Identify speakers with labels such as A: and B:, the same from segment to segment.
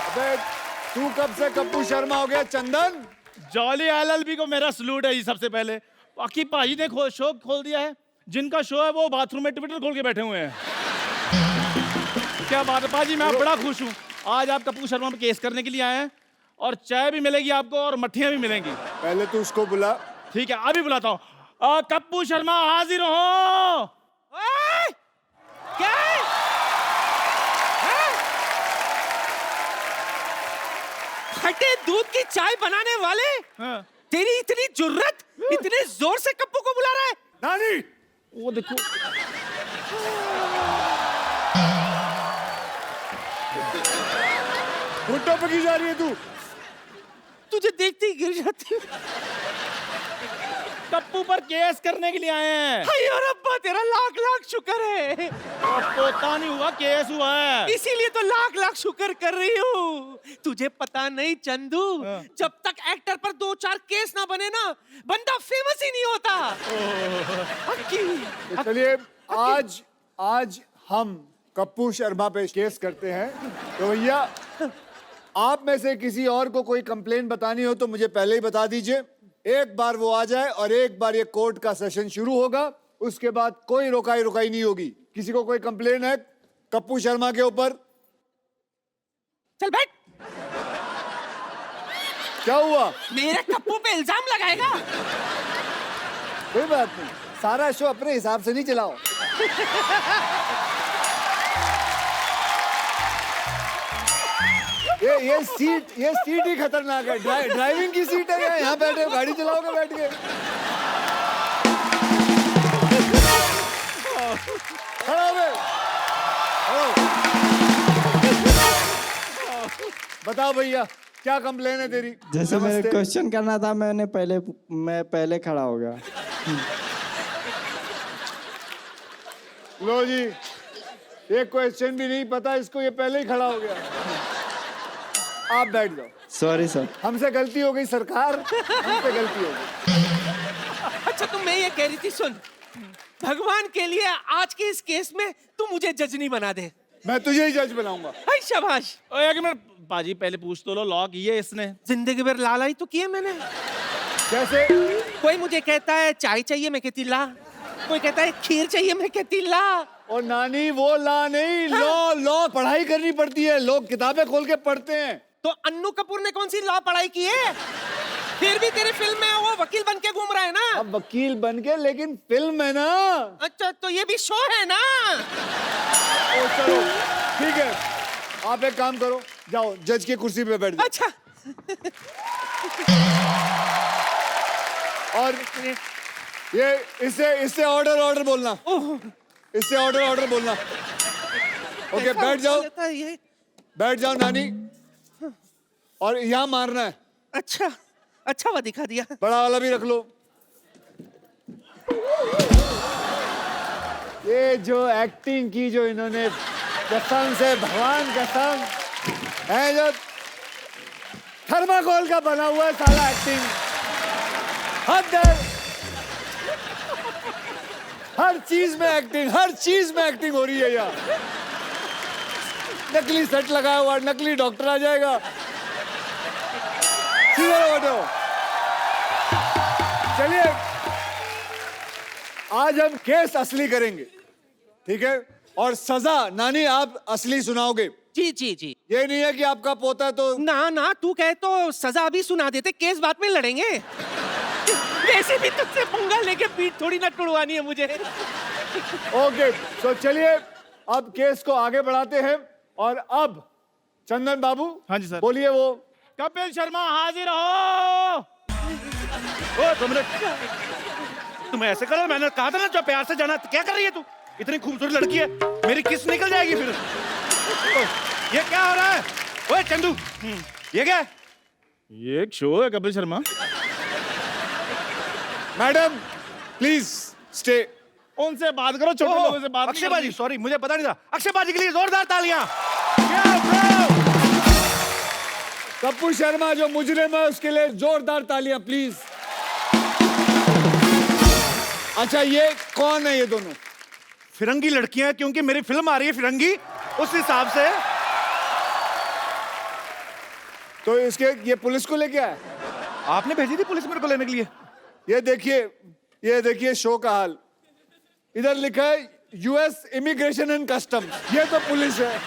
A: अबे तू कब से कप्पू शर्मा हो गया चंदन?
B: जॉली एलएलबी को मेरा सलूट है जी सबसे पहले। बाकी भाई ने शो खोल दिया है, जिनका शो है वो बाथरूम में ट्विटर खोल के बैठे हुए हैं। क्या बात है पाजी, मैं बड़ा खुश हूँ। आज आप कप्पू शर्मा पे केस करने के लिए आए हैं और चाय भी मिलेगी आपको और मट्ठियाँ भी मिलेंगी।
A: पहले तू उसको बुला।
B: ठीक है, अभी बुलाता हूँ। कप्पू शर्मा हाजिर हो।
C: क्या फटे दूध की चाय बनाने वाले,
B: हाँ।
C: तेरी इतनी जुर्रत, इतने जोर से कप्पू को बुला रहा है?
A: नानी
B: वो देखो,
A: घुट्टों पे की जा रही है तू?
C: तुझे देखते ही गिर जाती।
B: कप्पू पर केस करने के लिए आए हैं।
C: हाय और अब्बा तेरा लाख लाख शुक्र है।
B: पोता नहीं हुआ, केस हुआ है।
C: इसीलिए तो लाख लाख शुक्र कर रही हूँ। तुझे पता नहीं चंदू, जब तक एक्टर पर 2-4 केस ना बने ना, बंदा फेमस ही नहीं होता।
A: तो चलिए आज हम कप्पू शर्मा पे केस करते हैं। तो भैया आप में से किसी और को कोई कंप्लेन बतानी हो तो मुझे पहले ही बता दीजिए। एक बार वो आ जाए और एक बार ये कोर्ट का सेशन शुरू होगा, उसके बाद कोई रुकाई नहीं होगी। किसी को कोई कंप्लेन है कप्पू शर्मा के ऊपर?
C: चल बैठ।
A: क्या हुआ?
C: मेरे कप्पू पे इल्जाम लगाएगा?
A: कोई बात नहीं, सारा शो अपने हिसाब से नहीं चलाओ। ये सीट ही खतरनाक है। ड्राइविंग की सीट है, यहाँ बैठे हो, गाड़ी चलाओगे बैठ के। खड़ा हो गए। बताओ भैया क्या कंप्लेन है तेरी?
D: जैसे मेरे क्वेश्चन करना था, मैं पहले खड़ा हो गया।
A: लो जी, एक क्वेश्चन भी नहीं पता इसको, ये पहले ही खड़ा हो गया। आप बैठ जाओ।
D: Sorry sir.
A: हमसे गलती हो गई सरकार, हमसे गलती हो गई।
C: अच्छा तो मैं ये कह रही थी, सुन, भगवान के लिए आज के इस केस में तू मुझे जज नहीं बना दे।
A: मैं तुझे ही जज बनाऊंगा।
C: हाय शाबाश।
B: एक मिनट पाजी, पहले पूछ तो लो, लॉ की है इसने?
C: जिंदगी भर लाला ही तो किए मैंने।
A: कैसे?
C: कोई मुझे कहता है चाय चाहिए, मैं कहती ला। कोई कहता है खीर चाहिए, मैं कहती ला।
A: और नानी वो ला नहीं, लॉ पढ़ाई करनी पड़ती है। लोग किताबें खोल के पढ़ते हैं।
C: तो अन्नू कपूर ने कौन सी लॉ पढ़ाई की है? फिर भी तेरी फिल्म में वो वकील बन के घूम रहा है ना।
A: अब वकील बन के, लेकिन फिल्म है ना।
C: अच्छा तो ये भी शो है ना।
A: ओ चलो ठीक है, आप एक काम करो, जाओ जज की कुर्सी पे बैठ जाओ।
C: अच्छा
A: और ये इससे ऑर्डर बोलना। इससे ऑर्डर बोलना। ओके बैठ जाओ,
C: ये
A: बैठ जाओ नानी। और यहाँ मारना है।
C: अच्छा वो दिखा दिया।
A: बड़ा वाला भी रख लो। ये जो एक्टिंग की जो इन्होंने, कसम से भगवान कसम है, जो थर्माकोल का बना हुआ है सारा एक्टिंग। हर चीज में एक्टिंग हो रही है यार। नकली सेट लगाया हुआ, नकली डॉक्टर आ जाएगा। सीधे बैठो। चलिए आज हम केस असली करेंगे, ठीक है? और सजा नानी आप असली सुनाओगे।
C: जी।
A: ये नहीं है कि आपका पोता तो
C: ना तू कहे तो सजा भी सुना देते, केस बाद में लड़ेंगे। वैसे भी तुझसे पंगा लेके पीठ थोड़ी ना टुड़वानी है मुझे।
A: ओके तो चलिए अब केस को आगे बढ़ाते हैं। और अब चंदन बाबू,
B: हाँ जी सर।
A: बोलिए। वो
B: कपिल शर्मा हाजिर हो। ओ तुम ऐसे करो, मैंने कहा था ना जो प्यार से जाना। क्या कर रही है तू? इतनी खूबसूरत लड़की है, मेरी किस निकल जाएगी फिर। ये क्या हो रहा है? ओए चंदू, ये क्या है? ये एक शो है Kapil Sharma.
A: Madam please stay.
B: उनसे बात करो, छोटे लोगों से बात।
E: अक्षय बाजी, सॉरी मुझे पता नहीं था। अक्षय बाजी के लिए जोरदार तालियां।
A: कप्पू शर्मा जो मुजरिम है उसके लिए जोरदार तालियां प्लीज। अच्छा ये कौन है ये दोनों?
B: फिरंगी लड़कियां हैं, क्योंकि मेरी फिल्म आ रही है फिरंगी, उस हिसाब से।
A: तो इसके ये पुलिस को लेके आया।
B: आपने भेजी थी पुलिस मेरे को लेने के लिए?
A: ये देखिए शो का हाल। इधर लिखा है यूएस इमिग्रेशन एंड कस्टम्स, ये तो पुलिस है।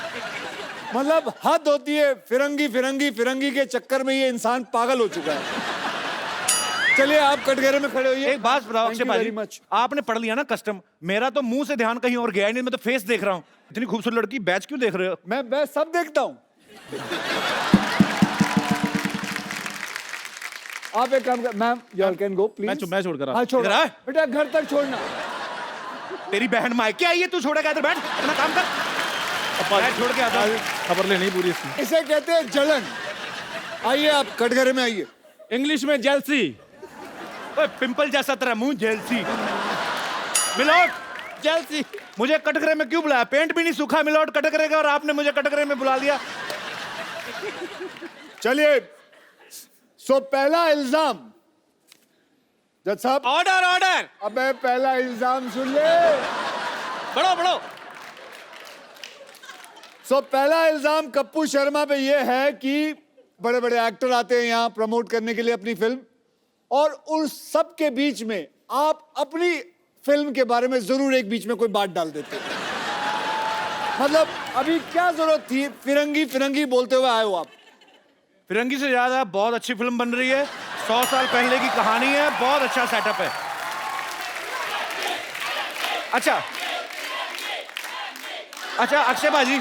A: मतलब हद होती है, फिरंगी फिरंगी फिरंगी के चक्कर में ये इंसान पागल हो चुका है। चलिए आप कटघरे में खड़े होइए।
B: एक बात बताओ अक्षय
A: वेरी
B: भाई,
A: मच।
B: आपने पढ़ लिया ना कस्टम, मेरा तो मुंह से ध्यान कहीं और गया ही नहीं, मैं तो फेस देख रहा हूँ। इतनी खूबसूरत लड़की, बैच क्यों देख रहे हो?
A: मैं सब देखता हूँ। आप एक काम कर, ma'am you can go please.
E: मैं छोड़कर
A: हाँ छोड़
B: इधर आ।
A: बेटा, घर तक छोड़ना।
B: तेरी बहन मायके आई है, तू छोड़ेगा? इधर बैठ, अपना काम कर। मैं छोड़ के आता हूँ।
E: खबर लेनी पूरी इसकी।
A: इसे कहते हैं जलन। आइए आप कटघरे में आइए।
E: इंग्लिश में जेलसी।
B: ओए, पिंपल जैसा तेरा मुंह, जेलसी। मिलोट,
E: जेलसी।
B: मुझे कटघरे में क्यों बुलाया? पेंट भी नहीं सूखा मिलोट कटघरे का, और आपने मुझे कटघरे में बुला लिया।
A: चलिए, सो पहला इल्जाम। जज साहब,
C: ऑर्डर ऑर्डर।
A: अबे पहला इल्जाम सुन ले।
C: बढ़ो बढ़ो।
A: सो पहला इल्जाम कप्पू शर्मा पे ये है कि बड़े बड़े एक्टर आते हैं यहाँ प्रमोट करने के लिए अपनी फिल्म, और उन सब के बीच में आप अपनी फिल्म के बारे में जरूर एक बीच में कोई बात डाल देते हैं। मतलब अभी क्या जरूरत थी फिरंगी फिरंगी बोलते हुए आए हो आप?
B: फिरंगी से ज्यादा बहुत अच्छी फिल्म बन रही है, 100 साल पहले की कहानी है, बहुत अच्छा सेटअप है। अच्छा अक्षय बाजी,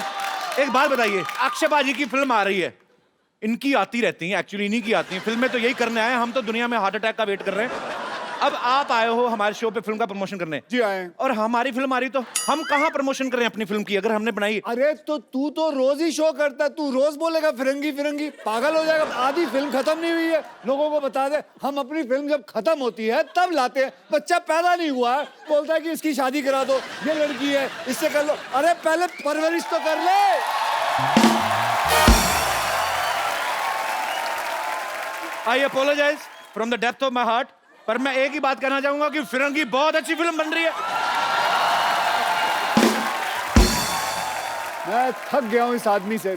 B: एक बात बताइए, अक्षय बाजी की फिल्म आ रही है, इनकी आती रहती हैं, एक्चुअली इन्हीं की आती हैं फिल्में, तो यही करने आए हैं, हम तो दुनिया में हार्ट अटैक का वेट कर रहे हैं। अब आप आए हो हमारे शो पे फिल्म का प्रमोशन करने।
A: जी आए हैं।
B: और हमारी फिल्म आ रही, तो हम कहाँ प्रमोशन करें अपनी फिल्म की, अगर हमने बनाई?
A: अरे तो तू तो रोज ही शो करता है, तू रोज बोलेगा फिरंगी फिरंगी, पागल हो जाएगा। आधी फिल्म खत्म नहीं हुई है, लोगों को बता दे। हम अपनी फिल्म जब खत्म होती है तब लाते हैं। बच्चा पैदा नहीं हुआ है, बोलता है कि इसकी शादी करा दो, ये लड़की है, इससे कर लो। अरे पहले परवरिश तो कर ले।
B: I apologise from the depth of my heart, पर मैं एक ही बात कहना चाहूंगा कि फिरंगी बहुत अच्छी फिल्म बन रही है।
A: मैं थक गया हूं इस आदमी से।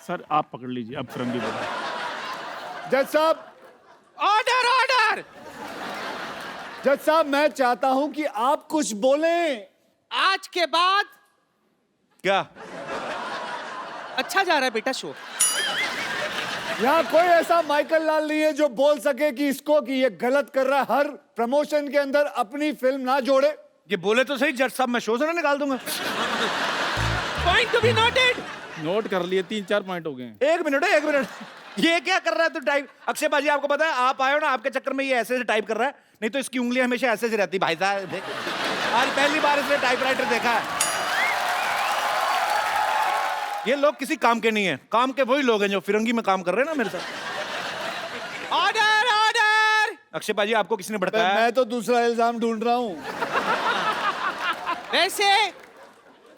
E: सर आप पकड़ लीजिए, अब फिरंगी बोलो।
A: जज साहब,
C: ऑर्डर ऑर्डर।
A: जज साहब, मैं चाहता हूं कि आप कुछ बोलें।
C: आज के बाद
B: क्या?
C: अच्छा जा रहा है बेटा शो।
A: यहाँ कोई ऐसा माइकल लाल नहीं है जो बोल सके कि इसको कि ये गलत कर रहा है, हर प्रमोशन के अंदर अपनी फिल्म ना जोड़े।
B: ये बोले तो सही जज साहब, मैं शो से ना निकाल दूंगा।
C: Point to be noted.
E: Note कर लिए, 3-4 पॉइंट हो गए।
B: एक मिनट, ये क्या कर रहा है तू टाइप? अक्षय बाजी, आपको पता है आप आए हो ना, आपके चक्कर में ये ऐसे से टाइप कर रहा है, नहीं तो इसकी उंगलियां हमेशा ऐसे से रहती। भाई साहब, आज पहली बार इसने टाइपराइटर देखा है। ये लोग किसी काम के नहीं है, काम के वही लोग हैं जो फिरंगी में काम कर रहे हैं ना मेरे साथ।
C: Order order.
B: अक्षय बाजी, आपको किसने भड़काया?
A: मैं तो दूसरा इल्जाम ढूंढ रहा हूँ।
C: वैसे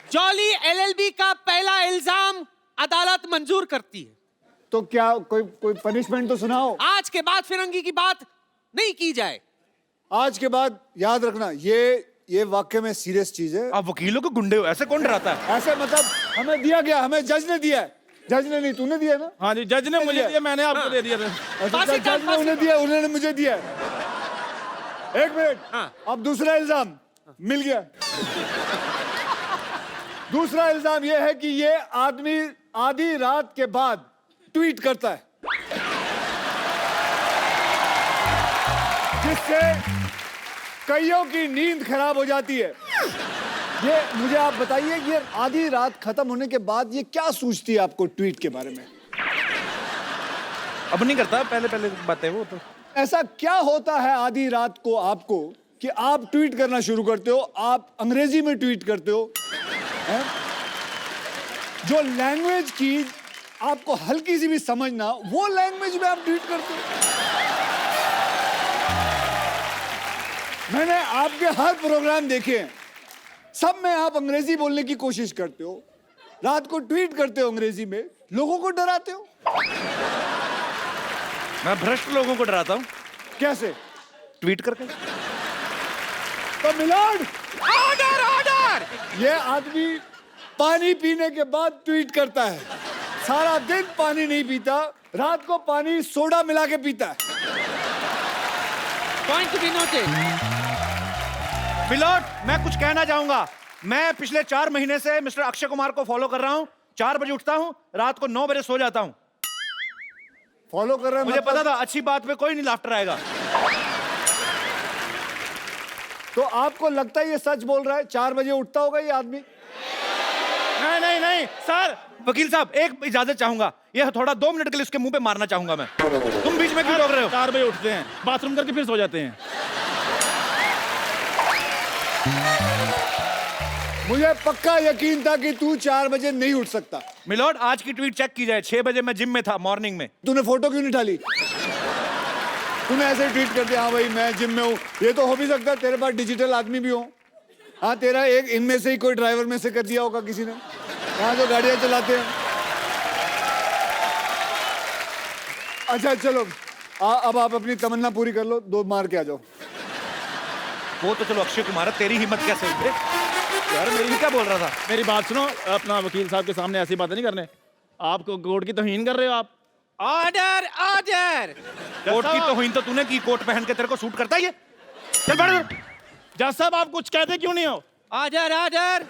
C: जॉली एलएलबी का पहला इल्जाम अदालत मंजूर करती है।
A: तो क्या कोई पनिशमेंट तो सुनाओ।
C: आज के बाद फिरंगी की बात नहीं की जाए।
A: आज के बाद याद रखना, ये वाकई में सीरियस चीज है।
B: आप वकीलों को गुंडे हो, ऐसे कौन डराता है?
A: ऐसे मतलब हमें दिया गया, हमें जज ने दिया है। जज ने नहीं, तूने दिया ना?
E: हाँ जी, जज ने मुझे दिया, मैंने आपको दे दिया था।
A: अच्छा, जज ने उन्हें दिया, उन्होंने मुझे दिया। एक मिनट, अब दूसरा इल्जाम मिल गया। दूसरा इल्जाम यह है कि ये आदमी आधी रात के बाद ट्वीट करता है, जिससे कईयों की नींद खराब हो जाती है। ये मुझे आप बताइए, ये आधी रात खत्म होने के बाद ये क्या सूझती है आपको ट्वीट के बारे में?
B: अब नहीं करता, पहले बात है वो तो।
A: ऐसा क्या होता है आधी रात को आपको कि आप ट्वीट करना शुरू करते हो? आप अंग्रेजी में ट्वीट करते हो, हैं? जो लैंग्वेज की आपको हल्की सी भी समझ ना, वो लैंग्वेज में आप ट्वीट करते हो। मैंने आपके हर प्रोग्राम देखे हैं, सब में आप अंग्रेजी बोलने की कोशिश करते हो, रात को ट्वीट करते हो अंग्रेजी में, लोगों को डराते हो।
B: मैं भ्रष्ट लोगों को डराता हूँ।
A: कैसे?
B: ट्वीट करके।
A: तो मिलोड,
C: ऑर्डर ऑर्डर। सर।
A: ये आदमी पानी पीने के बाद ट्वीट करता है। सारा दिन पानी नहीं पीता, रात को पानी सोडा मिला के पीता है।
C: Point to be noted.
B: Milord, मैं कुछ कहना चाहूंगा। मैं पिछले 4 महीने से मिस्टर अक्षय कुमार को फॉलो कर रहा हूं। 4 बजे उठता हूं, रात को 9 बजे सो जाता हूं।
A: फॉलो कर रहे हैं
B: मुझे
A: मतलब?
B: पता था अच्छी बात पे कोई नहीं लाफ्टर आएगा।
A: तो आपको लगता है ये सच बोल रहा है? 4 बजे उठता होगा ये आदमी?
B: नहीं नहीं नहीं सर, वकील साहब एक इजाजत चाहूंगा। ये थोड़ा 2 मिनट के लिए उसके मुंह पे मारना चाहूंगा मैं। तुम बीच में क्यों रोक रहे हो?
E: 4 बजे उठते हैं, बाथरूम करके फिर सो जाते हैं।
A: मुझे पक्का यकीन था कि तू 4 बजे नहीं उठ सकता।
B: मिलोड, आज की ट्वीट चेक की जाए। 6 बजे मैं जिम में था मॉर्निंग में।
A: तूने फोटो क्यों नहीं डाली? तूने ऐसे ट्वीट कर दिया, हाँ भाई मैं जिम में हूँ। ये तो हो भी सकता है तेरे पास डिजिटल आदमी भी हो। हाँ, तेरा एक इनमें से ही कोई ड्राइवर में से कर दिया होगा किसी ने, यहाँ जो गाड़ियाँ चलाते हैं। अच्छा चलो, अब आप अपनी तमन्ना पूरी कर लो, 2 मार के आ जाओ।
B: वो तो चलो अक्षय कुमार है, तेरी हिम्मत कैसे हुई बे? यार मेरी क्या बोल रहा था?
E: मेरी बात सुनो, अपना वकील साहब के सामने ऐसी बातें नहीं करने। आपको कोर्ट की तौहीन कर रहे हो आप।
C: Order order.
B: कोर्ट की तौहीन तो तूने की। कोट पहन के तेरे को सूट करता है ये? चल बैठ इधर।
E: जज साहब, आप कुछ कहते क्यों नहीं हो?
C: Order order.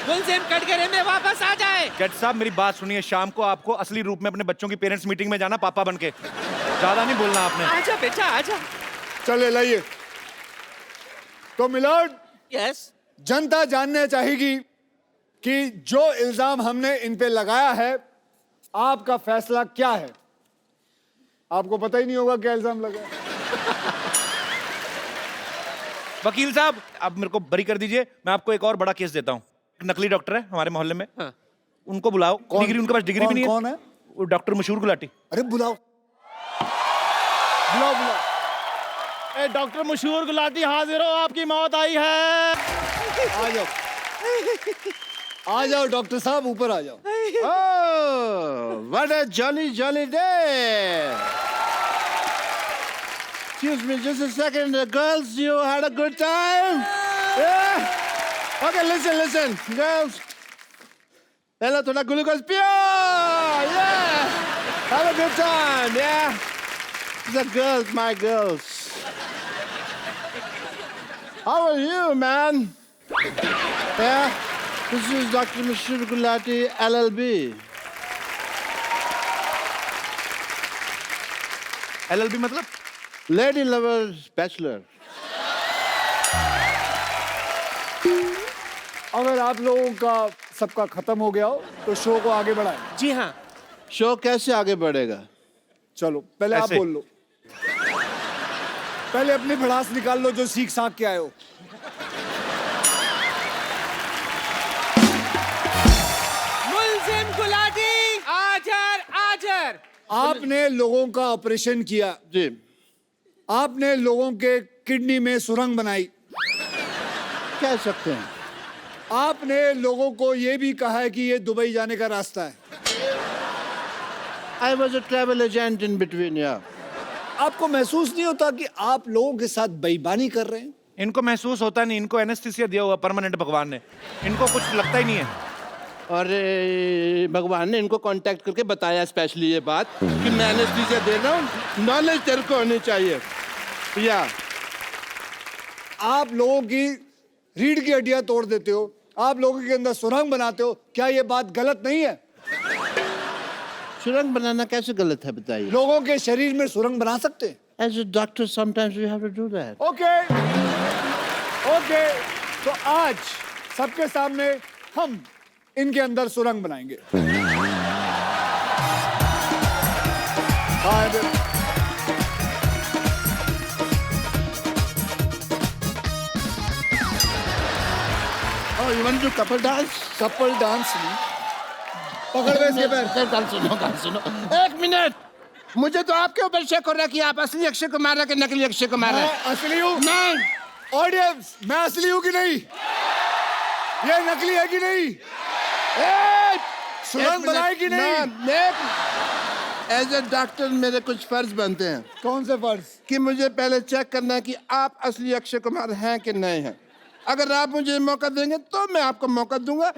C: मुलजिम कटघरे में वापस आ जाए।
B: जज साहब मेरी बात सुनिए, शाम को आपको असली रूप में अपने बच्चों की पेरेंट्स मीटिंग में जाना, पापा बन के। ज्यादा नहीं बोलना आपने।
C: आजा बेटा आजा।
A: चले लाइए। तो मिलोड,
C: यस।
A: जनता जानना चाहेगी कि जो इल्जाम हमने इन पे लगाया है, आपका फैसला क्या है? आपको पता ही नहीं होगा क्या इल्जाम लगा है।
B: वकील साहब अब मेरे को बरी कर दीजिए। मैं आपको एक और बड़ा केस देता हूँ। नकली डॉक्टर है हमारे मोहल्ले में।
C: हाँ।
B: उनको बुलाओ। डिग्री उनके पास डिग्री भी नहीं है।
A: कौन है?
B: वो डॉक्टर मशहूर गुलाटी।
A: अरे बुलाओ बुलाओ बुलाओ।
E: ए, डॉक्टर मशहूर गुलाटी हाजिर हो, आपकी मौत आई है।
A: आ जाओ आ जाओ डॉक्टर साहब, ऊपर आ जाओ।
F: Oh, what a jolly day! Excuse me, just a second. Girls, you had a good time? Yeah? Okay, listen. Girls. Hello, thoda glucose piyo! Yeah! Have a good time, yeah? The girls, my girls. How are you, man? Yeah? This is Dr. Mishra Gulati, LLB.
B: LLB मतलब?
F: Lady Lovers Bachelor.
A: अगर आप लोगों का सबका खत्म हो गया हो तो शो को आगे बढ़ाएं।
C: जी हाँ।
F: शो कैसे आगे बढ़ेगा?
A: चलो पहले आप
B: ऐसे।
A: बोल लो। पहले अपनी भड़ास निकाल लो जो सीख साख के आए हो।
C: मुलजिम गुलाटी आजर आजर।
A: आपने लोगों का ऑपरेशन किया,
F: जी।
A: आपने लोगों के किडनी में सुरंग बनाई,
F: कह सकते हैं।
A: आपने लोगों को यह भी कहा है कि ये दुबई जाने का रास्ता है।
F: I was a travel agent in between, yeah.
A: आपको महसूस नहीं होता कि आप लोगों के साथ बेईमानी कर रहे हैं?
B: इनको महसूस होता नहीं। इनको एनेस्थीसिया दिया हुआ परमानेंट भगवान ने। इनको कुछ लगता ही नहीं है।
F: और भगवान ने इनको कांटेक्ट करके बताया स्पेशली ये बात कि मैं एनेस्थीसिया दे रहा हूँ, नॉलेज तेरे को होनी चाहिए। या
A: आप लोगों की रीढ़ की हड्डियां तोड़ देते हो, आप लोगों के अंदर सुरंग बनाते हो, क्या ये बात गलत नहीं है?
F: सुरंग बनाना कैसे गलत है बताइए?
A: लोगों के शरीर में सुरंग बना सकते हैं।
F: As a doctor, sometimes we have to do that.
A: Okay तो आज सबके सामने हम इनके अंदर सुरंग बनाएंगे। हाँ,
F: Oh, you want to do couple dance?
A: Couple dance नहीं, पकड़ गए इसके पैर।
F: गाल सुनो। एक मिनट, मुझे तो आपके ऊपर शक हो रहा है कि आप असली अक्षय कुमार है कि नकली अक्षय कुमार है।
A: मैं असली हूँ।
F: नहीं,
A: ऑडियंस, मैं असली हूँ कि नहीं? ये नकली है कि नहीं? सुरंग बनाए कि नहीं?
F: एज ए डॉक्टर मेरे कुछ फर्ज बनते हैं
A: कौन से फर्ज?
F: कि मुझे पहले चेक करना है कि आप असली अक्षय कुमार हैं कि नहीं हैं। अगर आप मुझे मौका देंगे तो मैं आपको मौका दूंगा,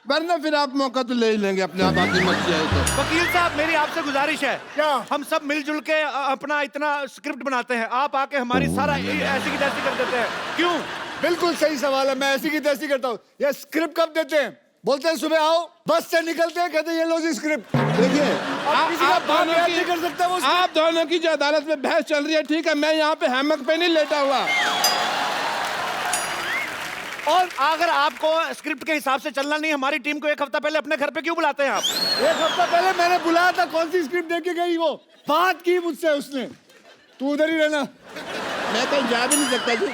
F: वरना फिर आप मौका तो ले ही लेंगे अपने आप, आपकी मर्जी है तो।
B: वकील साहब मेरी आपसे गुजारिश है,
A: क्या?
B: हम सब मिलजुल के अपना इतना स्क्रिप्ट बनाते हैं, आप आके हमारी सारा ऐसी की तैसी कर देते हैं, क्यों?
A: बिल्कुल सही सवाल है, मैं ऐसी की तैसी करता हूँ। ये स्क्रिप्ट कब देते हैं? बोलते हैं सुबह आओ, बस से निकलते हैं, कहते हैं ये लो जी स्क्रिप्ट।
F: देखिए
A: किसी का बाप याद नहीं कर सकता वो script।
F: आप दोनों की जो अदालत में बहस चल रही है, ठीक है, मैं यहाँ पे हैमक पे नहीं लेटा हुआ।
B: और अगर आपको स्क्रिप्ट के हिसाब से चलना नहीं, हमारी टीम को एक हफ्ता पहले अपने घर पे क्यों बुलाते हैं आप?
A: एक हफ्ता पहले मैंने बुलाया था, कौन सी स्क्रिप्ट देके गई वो? बात की मुझसे उसने, तू उधर ही रहना।
F: मैं कहीं जा भी नहीं सकता जी,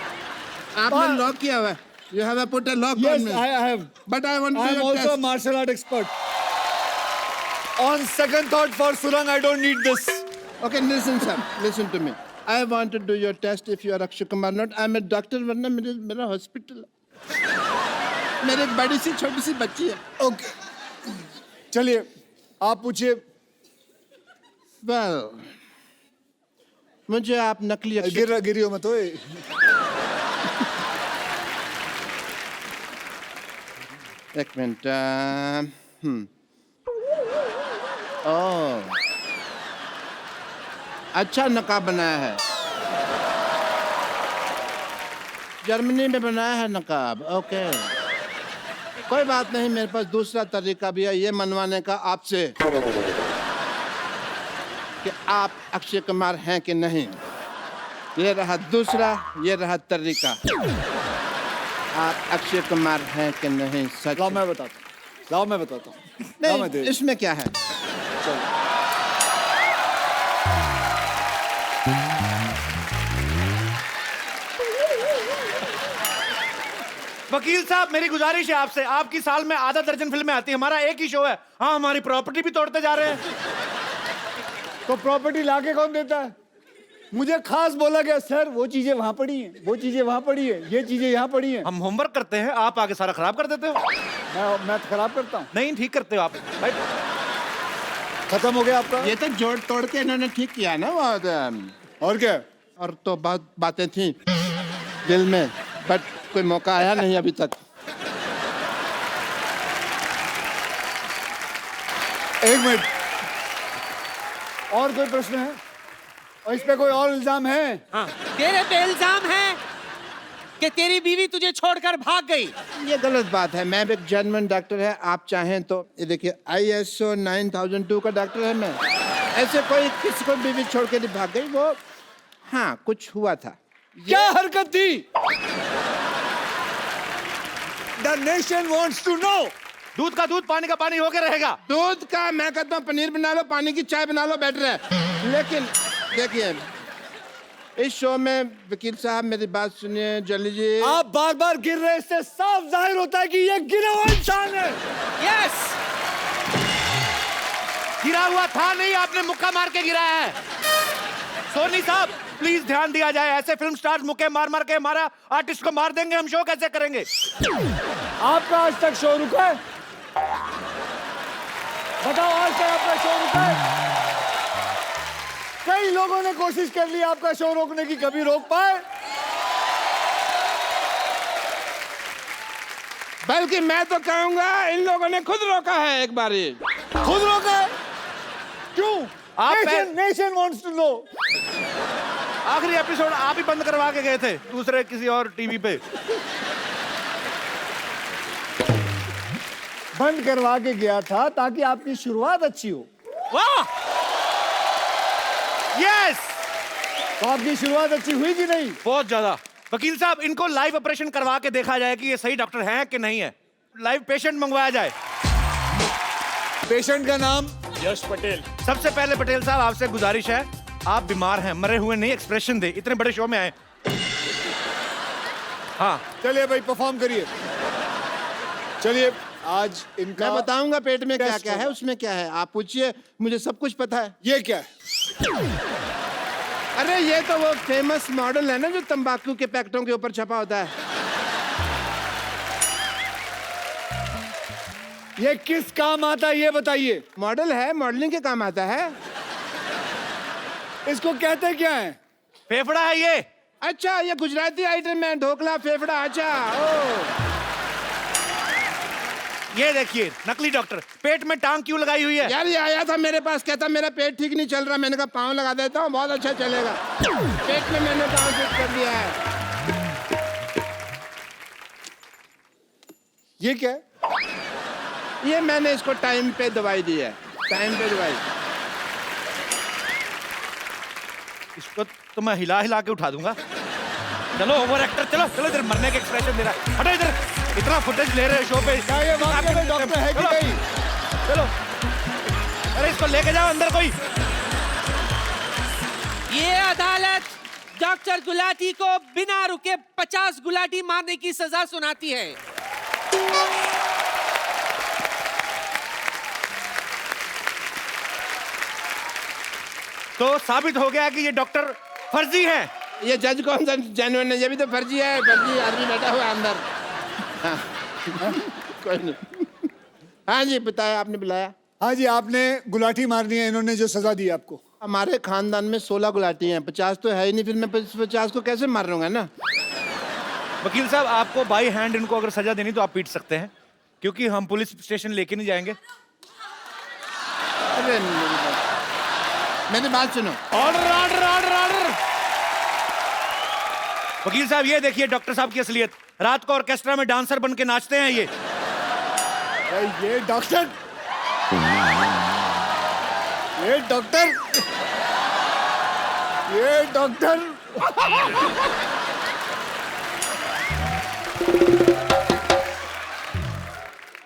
F: आपने लॉक किया हुआ है। You have put a lock
A: Yes,
F: on me.
A: I have.
F: But I want to
A: I
F: do
A: am
F: your
A: also a
F: test.
A: martial art expert. On second thought, for Surang, I don't need this.
F: Okay, listen, sir. Listen to me. I want to do your test if you are Akshay Kumar not. I'm a doctor, वरना मेरा hospital है। मेरे एक बड़ी सी छोटी सी बच्ची है।
A: Okay. चलिए, आप पूछिए।
F: Well, मुझे आप नकली अक्षय
A: गिरी हो मत ओए।
F: एक मिनट। ओह, अच्छा नकाब बनाया है, जर्मनी में बनाया है नकाब। ओके, कोई बात नहीं, मेरे पास दूसरा तरीका भी है ये मनवाने का आपसे कि आप अक्षय कुमार हैं कि नहीं। ये रहा दूसरा, ये रहा तरीका। आप अक्षय कुमार हैं कि नहीं, सच?
A: लाओ मैं बताता हूँ, लाओ मैं बताता हूँ। लाओ मैं
F: नहीं,
A: दे-
F: इसमें क्या है?
B: वकील साहब मेरी गुजारिश है आपसे, आपकी साल में आधा दर्जन फिल्में आती हैं, हमारा एक ही शो है। हाँ, हमारी प्रॉपर्टी भी तोड़ते जा रहे हैं।
A: तो प्रॉपर्टी लाके कौन देता है? मुझे खास बोला गया सर वो चीजें वहां पड़ी हैं, वो चीजें वहां पड़ी है, ये चीजें यहाँ पड़ी हैं।
B: हम होमवर्क करते हैं, आप आगे सारा खराब कर देते हो।
A: मैं खराब करता हूँ?
B: नहीं, ठीक करते हो आप। भाई,
A: खत्म हो गया आपका?
F: ये तो जोड़ तोड़ के इन्होंने ठीक किया ना वो
A: और क्या?
F: और तो बहुत बातें थी दिल में, बट कोई मौका आया नहीं अभी तक।
A: एक मिनट, और कोई प्रश्न है? और इस पे कोई और इल्जाम है?
C: तेरे पे इल्जाम है कि तेरी बीवी तुझे छोड़कर भाग गई।
F: ये गलत बात है, मैं भी एक जर्मन डॉक्टर है, आप चाहें तो ये देखिए ISO 9002 का डॉक्टर है मैं। ऐसे कोई किसी को बीवी छोड़ के नहीं भाग गई वो। हाँ, कुछ हुआ था।
A: क्या हरकत थी? The nation wants to know.
B: दूध का दूध, पानी का पानी होके रहेगा।
F: दूध का मैं कहता हूँ पनीर बना लो, पानी की चाय बना लो, बेटर है। लेकिन देखिए इस शो में वकील साहब मेरी बात सुनिए, जल्दी जी।
A: आप बार बार गिर रहे, इससे साफ जाहिर होता है कि ये गिरा हुआ इंसान है।
C: यस,
B: गिरा हुआ था नहीं, आपने मुक्का मार के गिराया है। सोनी साहब प्लीज ध्यान दिया जाए, ऐसे फिल्म स्टार्स मुक्के मार मार के हमारा आर्टिस्ट को मार देंगे, हम शो कैसे करेंगे?
A: आपका आज तक शो रुका है? बताओ, आज तक आपका शो रुका है? कई लोगों ने कोशिश कर ली आपका शो रोकने की, कभी रोक पाए?
F: बल्कि मैं तो कहूंगा इन लोगों ने खुद रोका है एक बारी।
A: खुद रोका है? क्यों?
B: आप
A: नेशन वांट्स टू नो।
B: आखिरी एपिसोड आप ही बंद करवा के गए थे दूसरे किसी और टीवी पे।
A: बंद करवा के गया था ताकि आपकी शुरुआत अच्छी हो।
C: वाह,
B: यस,
A: तो आपकी शुरुआत अच्छी हुई कि नहीं?
B: बहुत ज्यादा। वकील साहब इनको लाइव ऑपरेशन करवा के देखा जाए कि ये सही डॉक्टर हैं कि नहीं है। लाइव पेशेंट मंगवाया जाए।
A: पेशेंट का नाम?
E: यश पटेल।
B: सबसे पहले पटेल साहब आपसे गुजारिश है, आप बीमार हैं, मरे हुए नहीं, एक्सप्रेशन दे, इतने बड़े शो में आए। हाँ
A: चलिए भाई परफॉर्म करिए। चलिए आज इनका
F: मैं बताऊंगा पेट में क्या
A: टेस्ट
F: क्या है,
A: होगा।
F: उसमें क्या है, आप पूछिए, मुझे सब कुछ पता है।
A: ये क्या है?
F: अरे ये तो वो फेमस मॉडल है ना जो तंबाकू के पैकेटों के ऊपर छपा होता है।
A: ये किस काम आता है ये बताइए।
F: मॉडल है, मॉडलिंग के काम आता है।
A: इसको कहते क्या है?
B: फेफड़ा है ये।
F: अच्छा ये गुजराती आइटम है, ढोकला फेफड़ा। अच्छा ओ
B: ये देखिए नकली डॉक्टर पेट में टांग क्यों लगाई हुई है?
F: यार ये आया था मेरे पास, कहता मेरा पेट ठीक नहीं चल रहा। मैंने कहा पाँव लगा देता हूँ, बहुत अच्छा चलेगा। पेट में मैंने पाँव फिट कर दिया है।
A: ये क्या है?
F: ये मैंने इसको टाइम पे दवाई दी है, टाइम पे दवाई।
B: इसको तो मैं हिला हिला के उठा दूंगा। चलो ओवर एक्टर, चलो चलो इधर मरने के एक्सप्रेशन दे रहा है। हटो इधर, इतना फुटेज ले रहे हो शो पे।
A: क्या ये वाकई में डॉक्टर है कि
B: चलो,
A: नहीं?
B: चलो अरे इसको लेके जाओ अंदर कोई।
C: ये अदालत डॉक्टर गुलाटी को बिना रुके 50 गुलाटी मारने की सजा सुनाती है।
B: तो साबित हो गया कि ये डॉक्टर फर्जी है।
F: ये जज कौन सा जेन्युइन है? ये भी तो फर्जी है, फर्जी आदमी बैठा हुआ है अंदर। हाँ, कोई नहीं। हाँ जी बताया, आपने बुलाया।
A: हाँ जी, आपने गुलाटी मारनी है, इन्होंने जो सजा दी आपको।
F: हमारे खानदान में 16 गुलाटी हैं, 50 तो है ही नहीं, फिर मैं 50 को कैसे मार लूंगा ना।
B: वकील साहब आपको बाई हैंड इनको अगर सजा देनी तो आप पीट सकते हैं, क्योंकि हम पुलिस स्टेशन लेके नहीं जाएंगे।
F: अरे मेरी बात सुनो।
B: Order order order order. वकील साहब ये देखिए डॉक्टर साहब की असलियत। रात को ऑर्केस्ट्रा में डांसर बन के नाचते हैं ये।
A: ये डॉक्टर, ये डॉक्टर, ये डॉक्टर।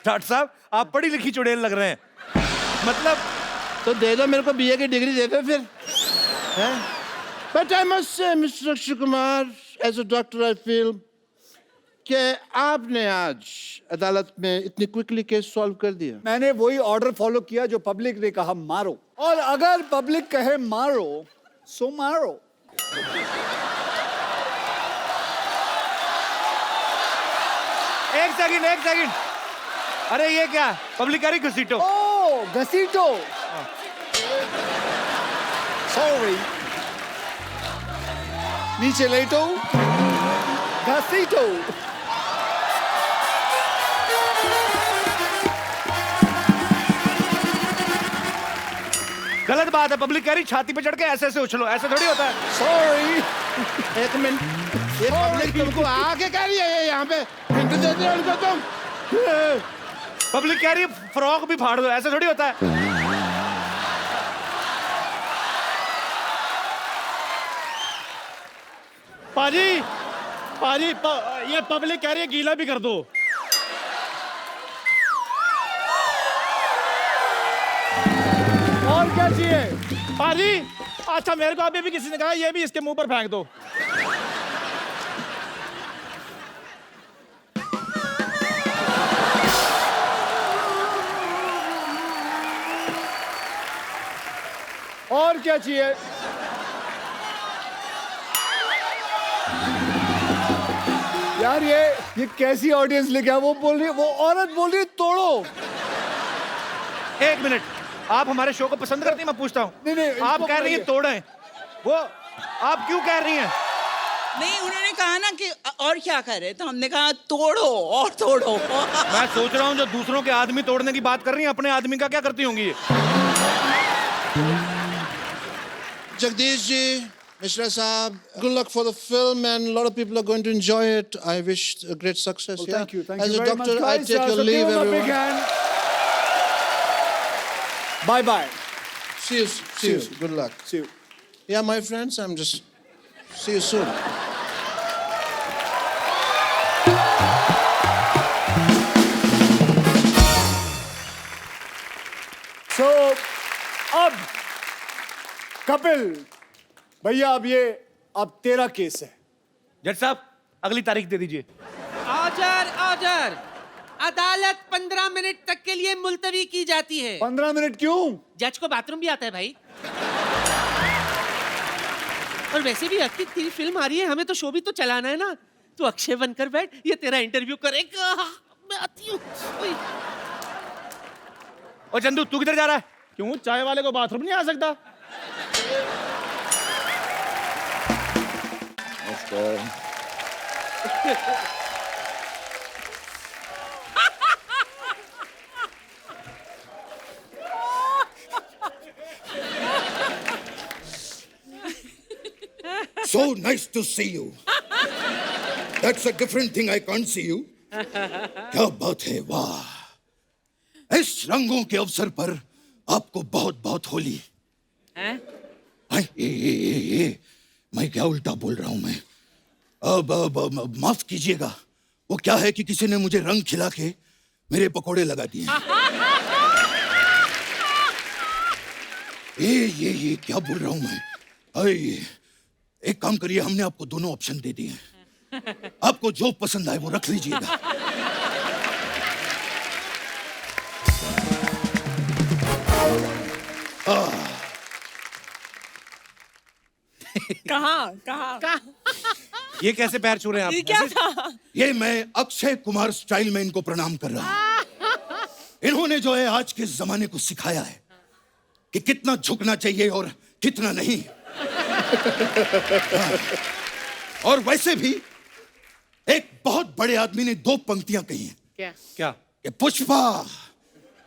B: डॉक्टर साहब आप पढ़ी लिखी चुड़ैल लग रहे हैं। मतलब
F: तो दे दो मेरे को बीए की डिग्री दे दो फिर। But I must say mister Akshay Kumar, as a doctor I feel कि आपने आज अदालत में इतनी क्विकली केस सॉल्व कर दिया।
A: मैंने वही ऑर्डर फॉलो किया जो पब्लिक ने कहा मारो, और अगर पब्लिक कहे मारो सो मारो।
B: एक सेकंड। अरे ये क्या पब्लिकारी घसीटो।
A: ओ घसीटो, सॉरी, नीचे लेटो, घसीटो।
B: गलत बात है, पब्लिकारी छाती पे चढ़ के ऐसे ऐसे उछलो, ऐसे थोड़ी होता है।
A: सॉरी,
F: एक मिनट, ये पब्लिक तुमको आके कह रही है यहाँ पे हिंट देते हो उनको तुम।
B: पब्लिक कह रही है फ्रॉक भी फाड़ दो, ऐसे थोड़ी होता है।
E: पाजी पाजी ये पब्लिक कह रही है गीला भी कर दो।
A: और क्या चाहिए?
E: पाजी अच्छा मेरे को अभी भी किसी ने कहा ये भी इसके मुंह पर फेंक दो।
A: और क्या चाहिए? यार ये कैसी ऑडियंस लेके आ? वो बोल रही है, वो औरत बोल रही है तोड़ो।
B: एक मिनट, आप हमारे शो को पसंद करती हैं? मैं पूछता हूँ।
A: नहीं,
B: आप
A: इसको
B: कह रही हैं
A: बताइए।
B: तोड़ें, वो आप क्यों कह रही हैं?
G: नहीं उन्होंने कहा ना कि और क्या करे, तो हमने कहा तोड़ो और तोड़ो।
B: मैं सोच रहा हूँ जो दूसरों के आदमी तोड़ने की बात कर रही हैं, अपने आदमी का क्या करती होंगी ये?
F: जगदीश जी, मिश्रा साहब, good luck for the film and a lot of people are going to enjoy it. I wish a great success.
A: Well,
F: yeah?
A: thank you
F: As a
A: very
F: doctor,
A: much,
F: I
A: guys.
F: take your
A: So
F: leave,
A: give him a big
F: everyone.
A: hand. Bye bye.
F: See you. Good luck.
A: See you.
F: Yeah, my friends, I'm just see you soon.
A: So अब कपिल भैया, अब तेरा case है।
B: जज साहब अगली तारीख दे दीजिए।
C: ऑर्डर। अदालत 15 मिनट तक के लिए मुलतवी की जाती है।
A: 15 मिनट क्यों?
C: जज को बाथरूम भी आता है भाई। और वैसे भी अक्की तेरी फिल्म आ रही है, हमें तो शो भी तो चलाना है ना। तू अक्षय बनकर बैठ, ये तेरा इंटरव्यू करेगा। मैं आती हूँ।
B: और चंदू तू किधर जा रहा है?
E: क्यों चाय वाले को बाथरूम नहीं आ सकता?
A: नमस्कार।
H: So nice to see you. That's a different thing. I can't see you. क्या बात है, वाह! इस रंगों के अवसर पर आपको बहुत बहुत होली। ये मैं क्या उल्टा बोल रहा हूं मैं? अब माफ कीजिएगा। वो क्या है कि किसी ने मुझे रंग खिला के मेरे पकोड़े लगा दिए। ये क्या बोल रहा हूं मैं? एक काम करिए, हमने आपको दोनों ऑप्शन दे दिए हैं। आपको जो पसंद आए वो रख लीजिएगा।
G: कहाँ
B: ये कैसे पैर छू रहे हैं आप?
G: ये क्या था?
H: ये मैं अक्षय कुमार स्टाइल में इनको प्रणाम कर रहा हूं। इन्होंने जो है आज के जमाने को सिखाया है कि कितना झुकना चाहिए और कितना नहीं। और वैसे भी एक बहुत बड़े आदमी ने 2 पंक्तियां कही हैं।
B: क्या?
H: कि पुष्पा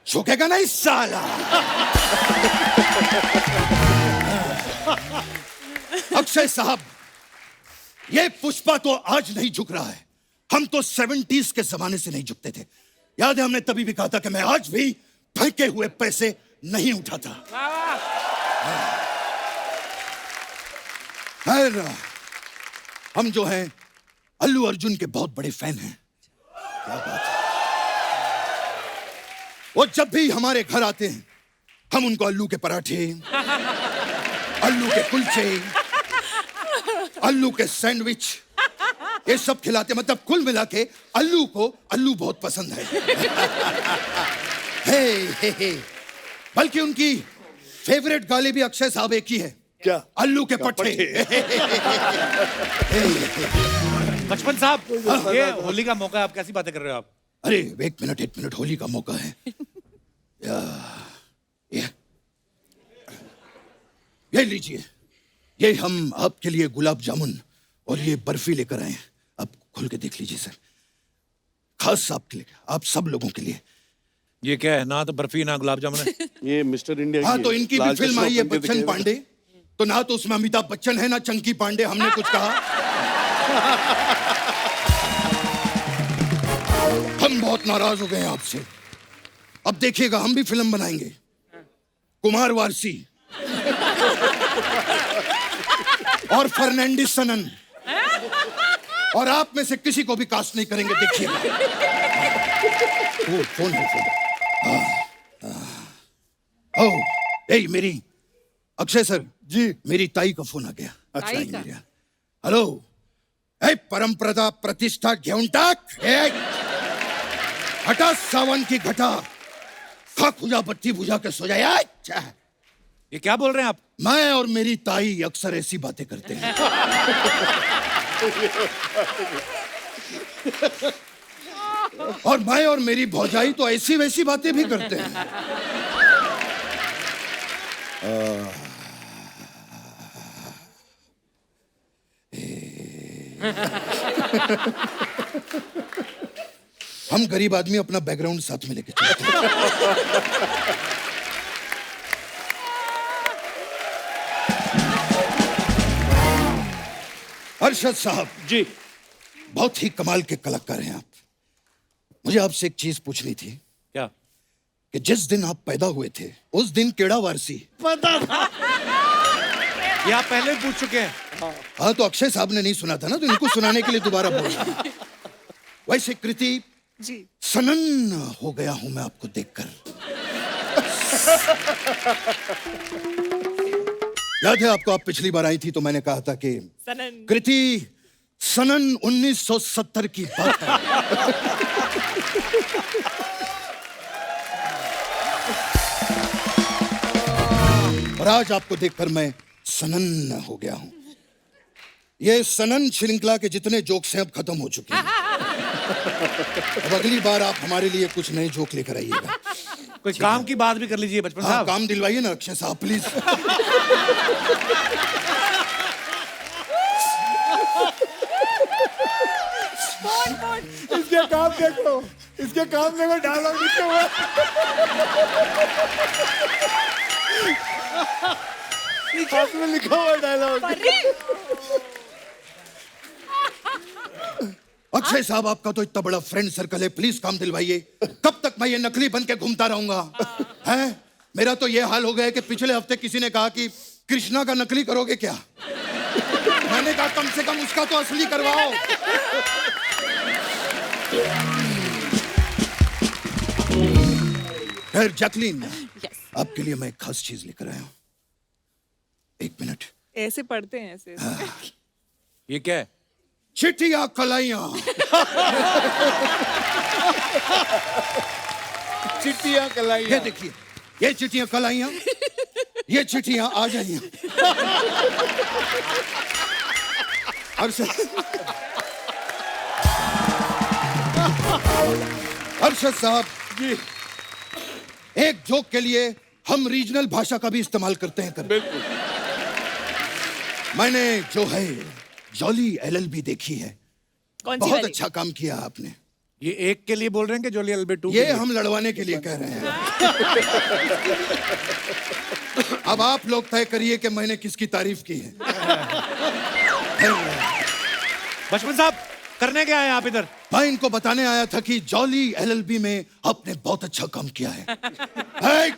H: झुकेगा नहीं साला। अक्षय साहब, ये पुष्पा तो आज नहीं झुक रहा है। हम तो 70s के जमाने से नहीं झुकते थे। याद है, हमने तभी भी कहा था कि मैं आज भी फेंके हुए पैसे नहीं उठाता। खैर, हम जो हैं अल्लू अर्जुन के बहुत बड़े फैन हैं। क्या बात है। वो जब भी हमारे घर आते हैं हम उनको आलू के पराठे, आलू के कुलचे, आलू के सैंडविच, ये सब खिलाते। मतलब कुल मिला के अल्लू को अल्लू बहुत पसंद है। हे। बल्कि उनकी फेवरेट गाली भी अक्षय साहब एक ही है।
A: क्या?
H: अल्लू के पट्टे।
B: बचपन साहब, ये होली का मौका है, आप कैसी बातें कर रहे हो आप?
H: अरे एक मिनट, होली का मौका है। ये लीजिए, ये हम आपके लिए गुलाब जामुन और ये बर्फी लेकर आए हैं। आप खोल के देख लीजिए सर, खास आपके लिए, आप सब लोगों के लिए।
B: ये क्या है? ना तो बर्फी ना गुलाब जामुन है।
F: ये मिस्टर इंडिया
H: हाँ,
F: की
H: तो इनकी भी
F: लाल
H: फिल्म
F: चश्मा
H: आई है
F: पहन के
H: बच्चन
F: दिखेगा।
H: पांडे, तो ना तो उसमें अमिताभ बच्चन है ना चंकी पांडे। हमने कुछ कहा? हम बहुत नाराज हो गए हैं आपसे। अब देखिएगा, हम भी फिल्म बनाएंगे, कुमार वारसी और फर्नांडिस सनन, और आप में से किसी को भी कास्ट नहीं करेंगे। देखिएगा। फोन है, फोन। ए मेरी अक्षय सर
A: जी।
H: मेरी ताई का फोन आ गया।
A: अच्छा,
G: ताई का?
H: हेलो, ए परंपरा प्रतिष्ठा घेऊन टाक। हटा सावन की घटा, खा खुजा बत्ती बुझा के सो जाए।
B: ये क्या बोल रहे हैं आप?
H: मैं और मेरी ताई अक्सर ऐसी बातें करते हैं। और मैं और मेरी भौजाई तो ऐसी वैसी बातें भी करते हैं। हम गरीब आदमी अपना बैकग्राउंड साथ में लेके चलते हैं। अरशद साहब
F: जी,
H: बहुत ही कमाल के कलाकार हैं आप। मुझे आपसे एक चीज पूछनी थी
B: क्या?
H: कि जिस दिन आप पैदा हुए थे उस दिन केड़ा वारसी?
B: ये आप पहले भी पूछ चुके हैं।
H: हाँ, तो अक्षय साहब ने नहीं सुना था ना, तो इनको सुनाने के लिए दोबारा बोल रहा हूं। वैसे कृति
G: जी।
H: सनन हो गया हूं मैं आपको देखकर। याद है आपको, आप पिछली बार आई थी तो मैंने कहा था कि
G: सनन।
H: कृति सनन 1970 की बात है। और आज आपको देखकर मैं सनन हो गया हूं। ये सनन श्रृंखला के जितने जोक्स हैं अब खत्म हो चुके हैं। अब अगली बार आप हमारे लिए कुछ नए जोक लेकर आइएगा।
B: कोई काम की बात भी कर लीजिए बचपन
H: हाँ,
B: साहब।
H: काम दिलवाइए ना अक्षय साहब प्लीज।
A: इसके काम देखो, इसके काम देखो, डायलॉग लिखे हुए हैं। हाथ में लिखा हुआ डायलॉग।
H: अक्षय साहब, आपका तो इतना बड़ा फ्रेंड सर्कल है, प्लीज काम दिलवाइए। कब तक मैं ये नकली बन के घूमता रहूंगा? हैं? मेरा तो ये हाल हो गया है कि पिछले हफ्ते किसी ने कहा कि कृष्णा का नकली करोगे क्या? मैंने कहा कम से कम उसका तो असली करवाओ। खैर जैकलीन, आपके लिए मैं एक खास चीज लेकर आया हूं। एक मिनट।
G: ऐसे पढ़ते हैं ऐसे।
B: ये क्या है?
H: चिटिया कलाइयां।
A: चिट्टियां कलाइयां।
H: ये देखिए, ये चिट्टियां कलाइयां, ये चिट्टियां आ जाइए। अरशद साहब जी, एक जोक के लिए हम रीजनल भाषा का भी इस्तेमाल करते हैं। बिल्कुल। मैंने जो है जॉली एलएलबी देखी है।
G: कौन सी
H: बहुत
G: वाली?
H: अच्छा काम किया आपने।
B: ये एक के लिए बोल रहे हैं कि जोली एलबी 2?
H: ये हम लड़वाने के लिए कह रहे हैं। अब आप लोग तय करिए कि मैंने किसकी तारीफ की है।
B: बचपन साहब, करने क्या है आप इधर?
H: मैं इनको बताने आया था कि जॉली एलएलबी में आपने बहुत अच्छा काम किया है।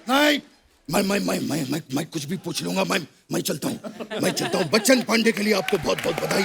H: नहीं, मैं कुछ भी पूछ लूंगा। मैं चलता हूँ। बच्चन पांडे के लिए आपको बहुत बहुत बधाई।